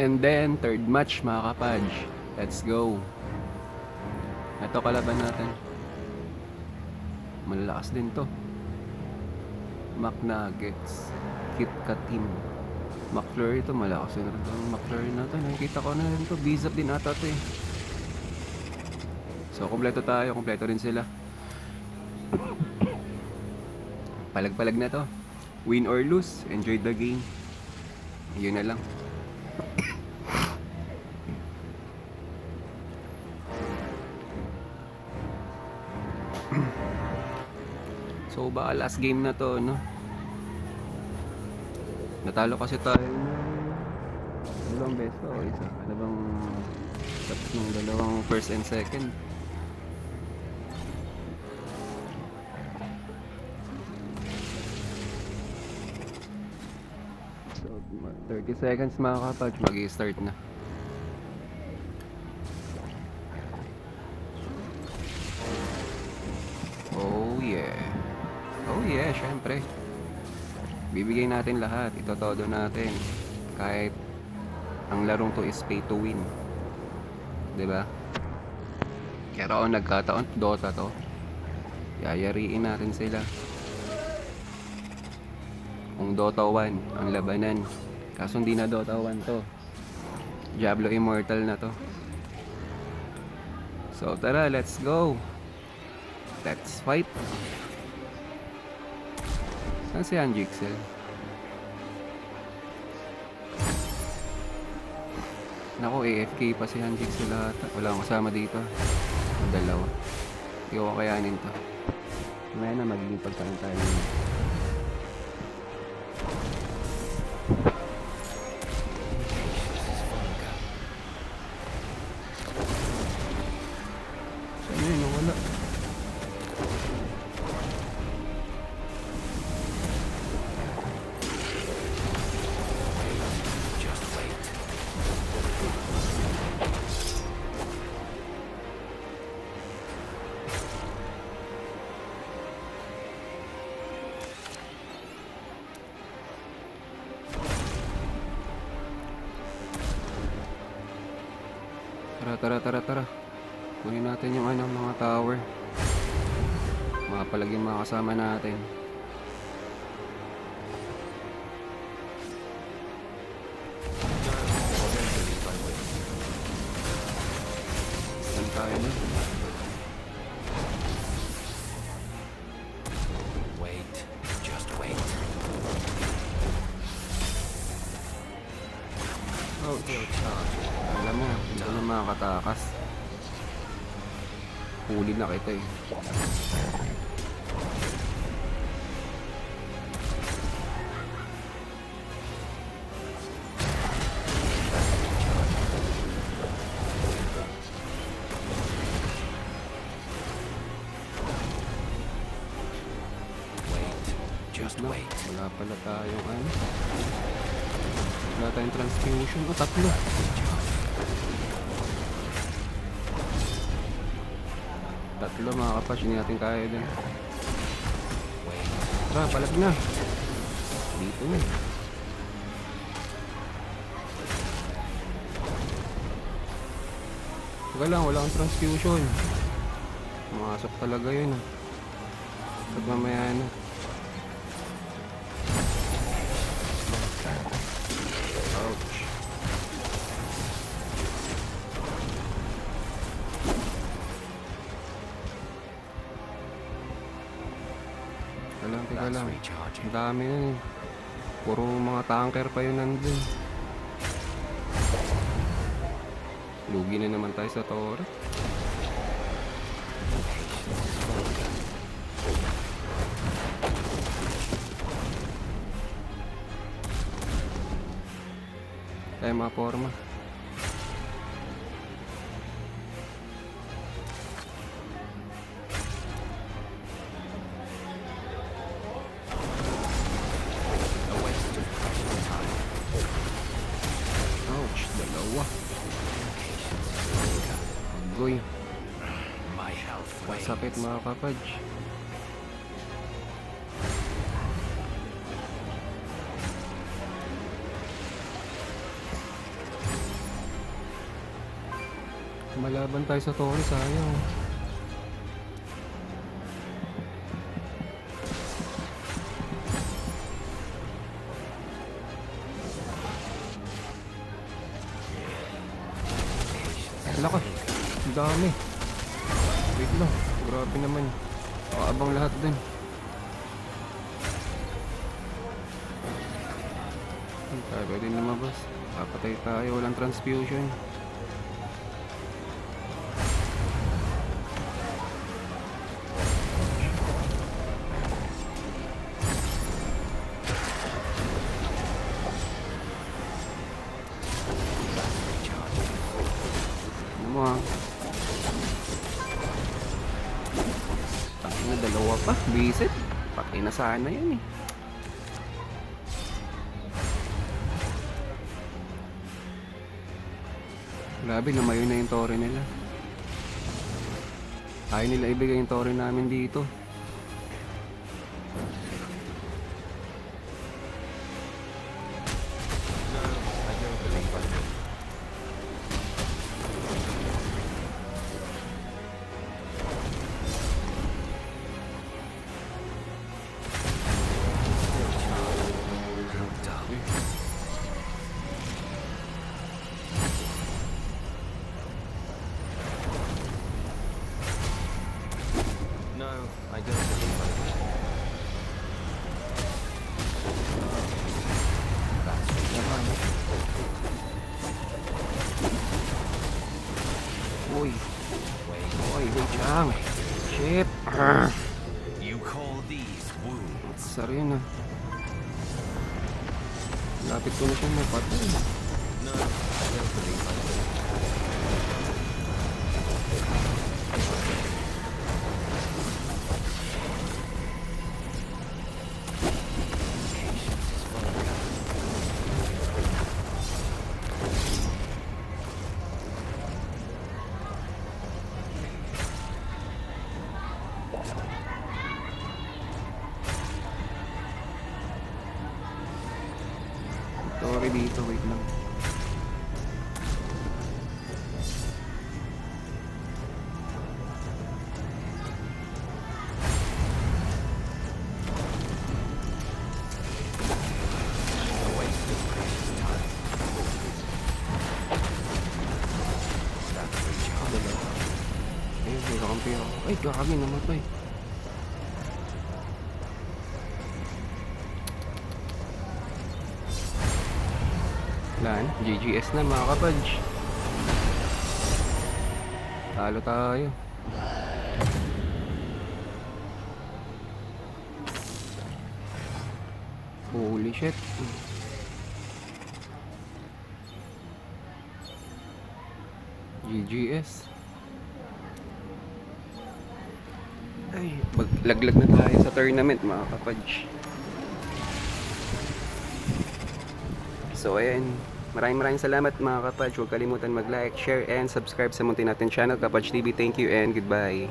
And then, third match mga kapadge. Let's go. Ito kalaban natin. Malalakas din to. McNuggets. KitKat team. McFlurry to, malakas din rin itong McFlurry na to. Nakikita ko na rin to. Bizap din ata to eh. So, kompleto tayo. Kompleto rin sila. Palag-palag na to. Win or lose, enjoy the game. Yun na lang. So baka last game na to, no? Natalo kasi tayo ng dalawang beses o isa. Ano bang tapos ng dalawang first and second? So 30 seconds mga kapatid, mag-i-start na. Oh yeah. Oh yeah, syempre. Bibigay natin lahat, itotodo natin. Kahit ang larong to is pay to win. 'Di ba? Kaya kung nagkataon Dota to, yayariin natin sila. Kung Dota 1 ang labanan, kaso hindi na Dota 1 to. Diablo Immortal na to. So tara, let's go. Let's fight. Saan si Anjixel? Naku, AFK pa si Anjixel ata. Wala akong kasama dito. Ang dalawa. Hindi ko kakayanin to. Mamaya na magiging pagkain tayo. Saan yun? Wala. Tara. Kunin natin yung mga tower. Mapalag yung mga kasama natin. Saan tayo na? Just wait. Oh, alam mo, hindi na makakatakas. Huli na kita eh. Just No, wait. wala pala tayong wala tayong transfusion. O, tatlo. Tatlo mga kapas, hindi natin kaya din. Tara, palag na. Dito na. Taga lang, wala akong transfusion. Pumasok talaga yun. Pag mamaya na. Ouch. Teka lang. Ang dami yun eh. Puro mga tanker pa yun nandun. Lugi na naman tayo sa torre. Tayo mga forma. Ouch, dalawa. Agoy. Sakit mga kapadj. Malaban tayo sa Torre, sayang. Wala ka. Ang dami. Wait lang. Grabe naman. Abang lahat dun. Hindi tayo pwede lumabas. Papatay tayo. Walang transfusion. Ano mo ha? Patay na dalawa pa. Visit. Patay na sana yan eh. Grabe, lumayo na yung torre nila. Ayaw nila ibigay yung torre namin dito. I don't believe I do. How dull. No, I don't believe I do. Uy, Wait. wait lang. Shit. You call these wounds? Sorry yun ah. Lapit ko na siya mapatay. No, I don't believe I do. Patience is vulgar. Sorry dito, wait lang. A waste of precious time. That's recharge. Ayun, may kakampi ako. Ay, gagi, namatay. Wala na, GGS na mga kapadge. Talo tayo. Holy shit. GGS. Ay, maglaglag na tayo sa tournament mga kapadge. So ayan, maraming salamat mga kapadge. Huwag kalimutan mag-like, share, and subscribe sa munti natin channel, Kapadge TV. Thank you and goodbye.